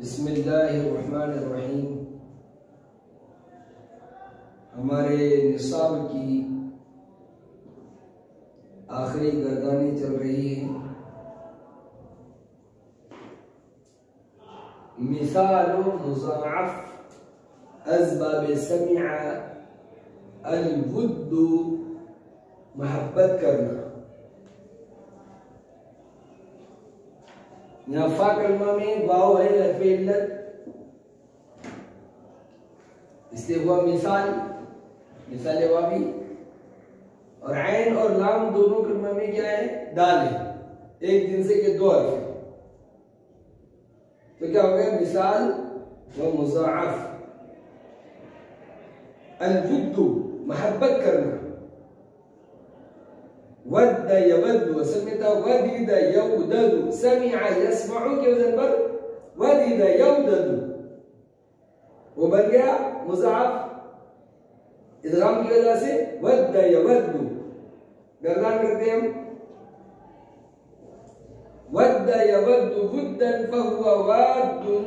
बिस्मिल्लाहिर्रहमानिर्रहीम। हमारे निसाब की आखिरी गर्दानी चल रही है। मिसाल मुज़ाअफ़ अज़बाब समिअ अल-वुद्दु, मोहब्बत करना। यहाँ फा कलमा में वाव है हर्फ़े इल्लत, इसलिए हुआ मिसाल, मिसाल वावी। और ऐन और लाम दोनों कलमा में क्या है? दाल है, एक जिनसे के दो हर्फ है। तो क्या हो गया? मिसाल व मुज़ाअफ़ अल-वुद्दु, मोहब्बत करना। वद्द यवद्दु, असल में था वदीद यवददु, समिअ यस्मअु के वजन पर वदीद यवददु, वो बन गया मुज़ाअफ़ इदगाम की वजह से वद्द यवद्दु। गर्दान करते हैं हम, वद्द यवद्दु वुद्दन फहुवा वाद्दुन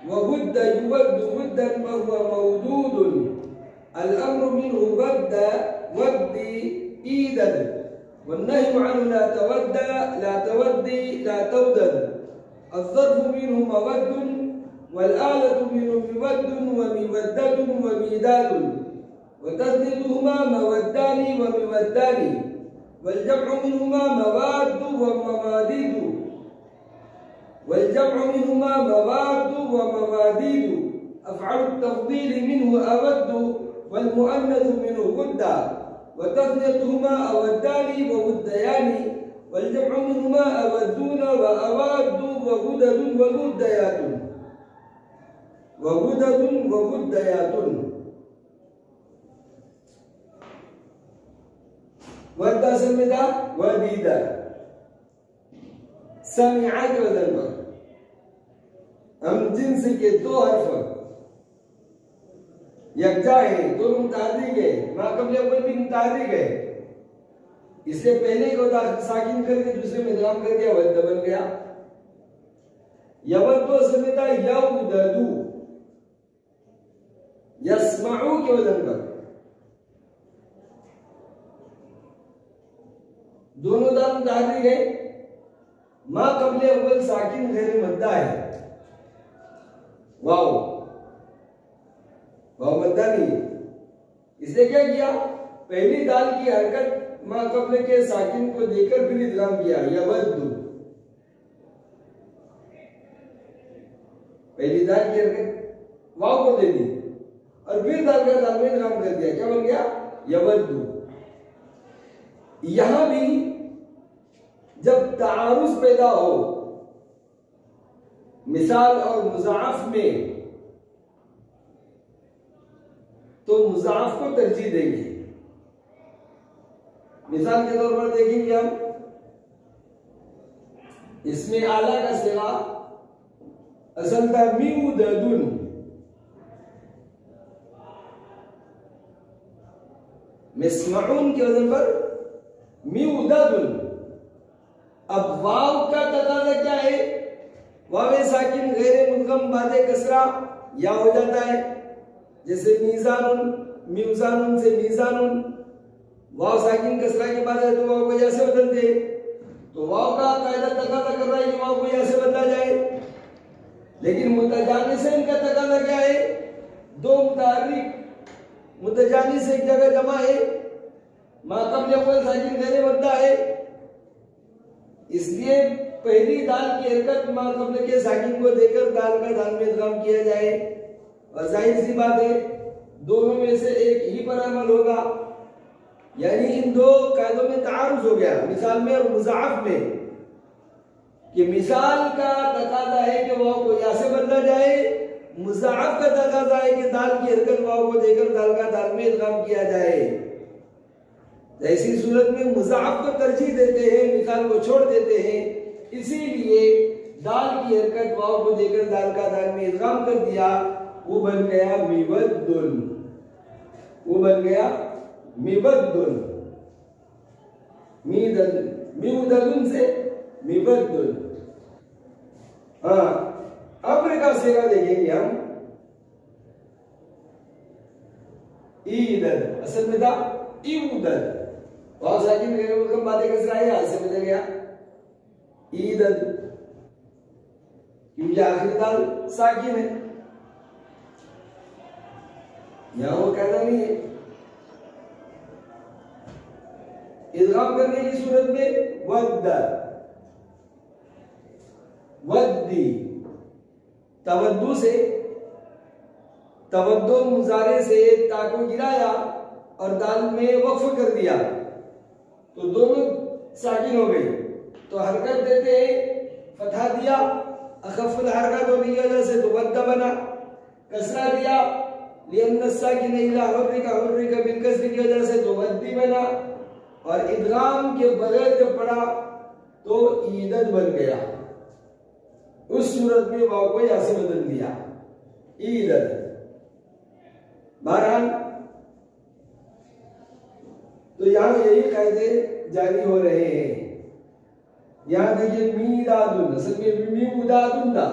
व वुद्द युवद्दु वुद्दन फहुवा मौदूदुन। अल-अम्रु मिन्हु वद्द वद्दी ईदद वन्नहयु अन्हु ला तवद्द ला तवद्दी ला तवदद। अज़्ज़र्फ़ु मिन्हु मवद्दुन वल-आलतु मिन्हु मिवद्दुन व मिवद्दतुन व मीदादुन वतज़दीदुहुमा मवद्दानी व मिवद्दानी वल-जम्अु मिन्हुमा मवाद्दु व मवादीदु वल-जम्अु मिन्हुमा मवाद्दु व मवादीदु। अफ़अलु तफ़दील मिन्हु अवद्दु वल-मुअन्नसु मिन्हु वुद्दा वतज़नीयतुहुमा अवद्दानी व वुद्दयानी वल-जम्अु मिन्हुमा अवद्दून व अवाद्दु व वुददुन व वुद्दयातुन व वुददुन व वुद्दयातुन। वद्दा असल में था वदीदा, समिअ के वजन पर हम जिन्स के दो हर्फ यकजा है, दोनों मुतादिक है, माक़बल अव्वल भी मुतादिक है, इससे पहले को साकिन करके दूसरे में इदगाम कर दिया, वद्द बन गया। यवद्दु असल में था यवददु, यस्मअु के वजन पर दोनों दाल मुतादिक है, माक़बल अव्वल साकिन गैर मद्दा है, वाव वाव मद्दा नहीं है। इसलिए क्या किया? पहली दाल की हरकत माक़बल के साकिन को देकर फिर इदगाम किया, यवद्दु। पहली दाल की हरकत वाव को दे दी और फिर दाल का दाल में इदगाम कर दिया, क्या बन गया? यवद्दु। यहां भी जब तारुज़ पैदा हो मिसाल और मुज़ाअफ़ में, तो मुज़ाअफ़ को तरजीह देंगे। मिसाल के तौर पर देखेंगे हम, इसमें आला का सिगा असल था मिउददुन, मिस्मऊन के वजन पर मिउददुन। अब वाव का तकाज़ा क्या है? वावे साकिन गैर मुदगम बादे कसरा या हो जाता है, जैसे मीज़ानुन, मिउज़ानुन से मीज़ानुन। वाव साकिन कसरा के बाद है तो वाव को या से बदलते, तो वाव का कायदा तकाज़ा कर रहा है कि वाव को या से बदला जाए। लेकिन मुतजानिसैन का तकाज़ा क्या है? दो मुतारिक मुतजानिस एक जगह जमा है, माक़बल अव्वल साकिन गैर मद्दा है, इसलिए पहली दाल की हरकत माक़बल के साकिन को देकर दाल का दाल में इदगाम किया जाए। और जाहिर सी बात है दोनों में से एक ही पर अमल होगा, यानी इन दो कायदों में तारुज़ हो गया, मिसाल में और मुज़ाअफ़ में, कि मिसाल का तकाज़ा है कि वाव को या से बदला जाए, मुज़ाअफ़ का तकाज़ा है कि दाल की हरकत वाव को देकर दाल का दाल में इदगाम किया जाए। ऐसी सूरत में मुज़ाअफ़ को तरजीह देते हैं, मिसाल को छोड़ देते हैं, इसीलिए दाल की हरकत वाव को देकर दाल का दाल में इदगाम कर दिया। वो बन गया मिबद्दुन, वो बन गया मिबद्दुन। मिउददुन से मिबद्दुन। हाँ, अम्र का सेगा देखेंगे हम। ईदद असल में था ईउदद, और साकिन वगैरह मुद्गम बातें कसरा है, यहाँ से बदल गया ईदद, क्योंकि आखिरी दाल साकिन है, यहाँ वो कहना नहीं है। इदगाम करने की सूरत में वद्द, वद्दी, तवद्दु से, तवद्दु मुजारे से ता को गिराया और दाल में वक्फ कर दिया, तो दोनों साकिन हो गई। तो हरकत देते फतहा दिया, अखफुल हरकत होने की वजह से तो वद्द बना, कसरा दिया लिअन्न साकिन इला हुर्रिका बिल कसरी की वजह से तो वद्दी बना, और इदगाम के बगैर जब पढ़ा तो ईदद बन गया। उस सूरत में वाव को यहाँ से बदल दिया ईदद। बहरहाल तो यहाँ यही कायदे जारी हो रहे हैं। यहाँ देखिए मीदादुन, असल में मीउदादुन था,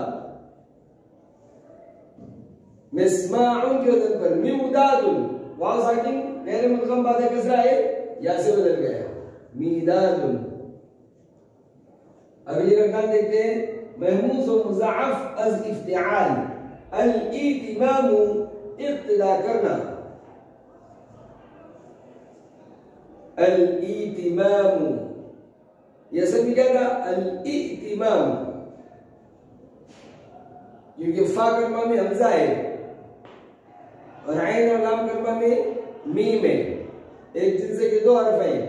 मिस्माउन के वजन पर मीउदादुन, वाव साकिन गैर मुद्गम बातें कसरा है, या से बदल गया मीदादुन। अब ये रकान देखते हैं, महमूस व मुज़ाअफ अज इफ्तिआल, अल इतिमामु इक्तिदा करना, अल इतिमामु, यह सब क्या था अल इतिमाम, क्योंकि फा कलमा में हमजा है और आइन और लाम कलमा में मीम है, एक जिनसे के दो हर्फ हैं।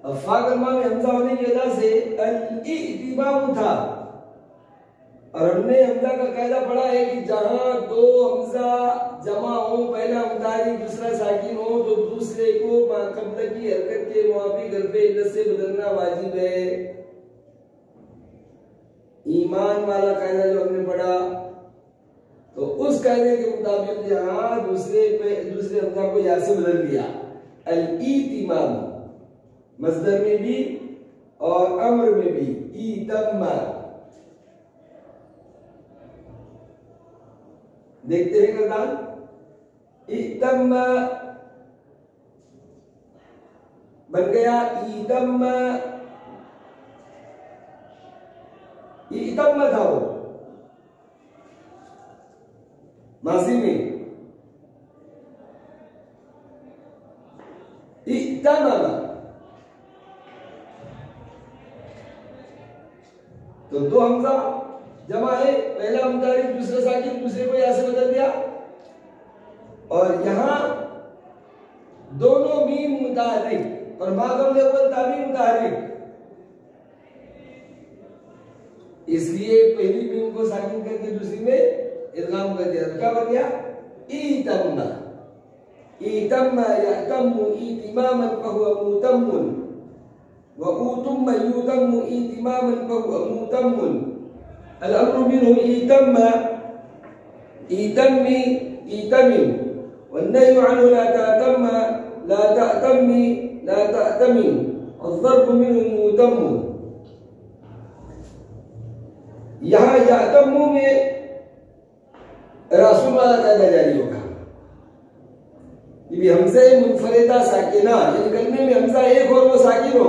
अब फा कलमा में हमजा होने की वजह से अल-इतिमाम था, और हमने हमजा का कायदा पढ़ा है कि जहां दो हमजा जमा हो, पहला मुतारी दूसरा साकिन हो, तो दूसरे को कब्ल की हरकत के मुआफिक हरफ इल्लत से बदलना वाजिब है। ईमान वाला कायदा जो हमने पढ़ा, तो उस कायदे के मुताबिक यहाँ दूसरे हमजा को या से बदल दिया अल-इतिमाम, मस्दर में भी और अम्र में भी ईतम्मा। देखते हैं करदान, ईतम्मा बन गया ईतम्मा, ईतम्मा था वो माजी में, ईतम्मा, तो दो हमजा जमा है, पहला मुतारिफ दूसरा साकिन, दूसरे को यहां से बदल दिया, और यहां दोनों मीम मुताहरिक और माकबल अव्वल ताबी मुताहरिक, इसलिए पहली मीम को साकिन करके दूसरी में इदगाम कर दिया। क्या बन गया ईतम्मा, ईतम्मा यअतम्मु ईतिमामन फहुव मुतम्मुन, व ऊतुम्मा युतम्मु ईतिमामन फहुव मुतम्मुन। अल-अम्रु मिन्हु ईतम्मा, ईतम्मी, ईतमिन, वन्नहयु अन्हु ला तअतम्मा, ला तअतम्मी, ला तअतमिन, अज़्ज़र्फु मिन्हु मुतम्मुन। यहाँ यअतम्मु में रासूल वाला कायदा जारी होगा, ये हमज़े मुनफरिदा साकिना, यानी कलमे में हमज़ा एक और वो साकिन हो,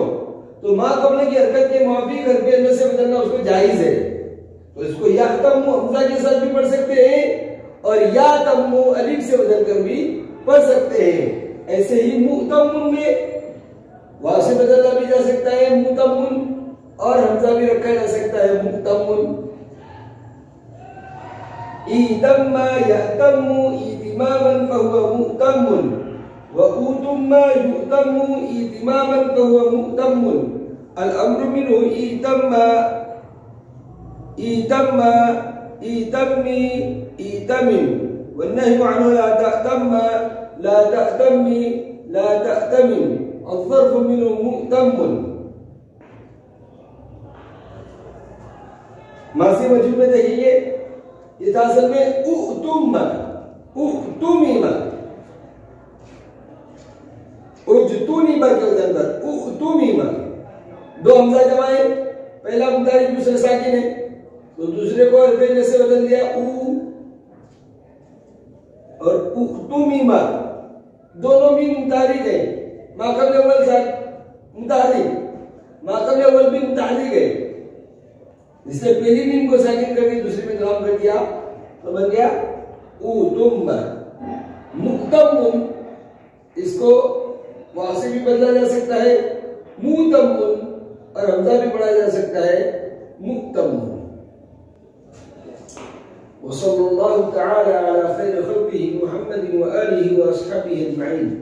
तो मा कबल की हरकत के मुआफिक हरफ इल्लत से बदलना उसको जायज है। तो इसको या तम्मु हमज़ा के साथ भी पढ़ सकते हैं, और या तम्मु अलिफ से बदलकर भी पढ़ सकते हैं। ऐसे ही मुतम्मुन में वाव से बदला भी जा सकता है मुतम्मुन, और हमज़ा भी रखा जा सकता है मुतम्मुन। ईतम्मा यअतम्मु ईतिमामन फहुव मुतम्मुन, व ऊतुम्मा युतम्मु ईतिमामन फहुव मुतम्मुन। अल-अम्रु मिन्हु ईतम्मा, ईतम्मा, ईतम्मी, ईतमिन, वन्नहयु अन्हु ला तअतम्मा, ला तअतम्मी, ला तअतमिन, अज़्ज़र्फु मिन्हु मुतम्मुन। माज़ी मजूद में देखिए ये था असल में उतुम, उतुमीमा, उजतुनीमा के अंदर उतुमीमा। दो हमजा जमा है, पहला मुतारिक दूसरा साकिन है, तो दूसरे को हरफ जर से बदल दिया उ, और उतुमीमा दोनों भी मुतारिक है। माकबल अव्वल मुतारिक, माकबल अव्वल भी मुतारिक है, जिसने पहली मीम को साकिन करके दूसरी में काम कर दिया तो बन गया उतुम्मा। मुक्तमुन, इसको वहां से भी बदला जा सकता है मुतमुन, और हमजा भी पढ़ा जा सकता है मुक्तमुन। वसल्लल्लाहु तआला अला खैर खल्क़िही मुहम्मदिन व आलिहि व अस्हाबिही अजमईन।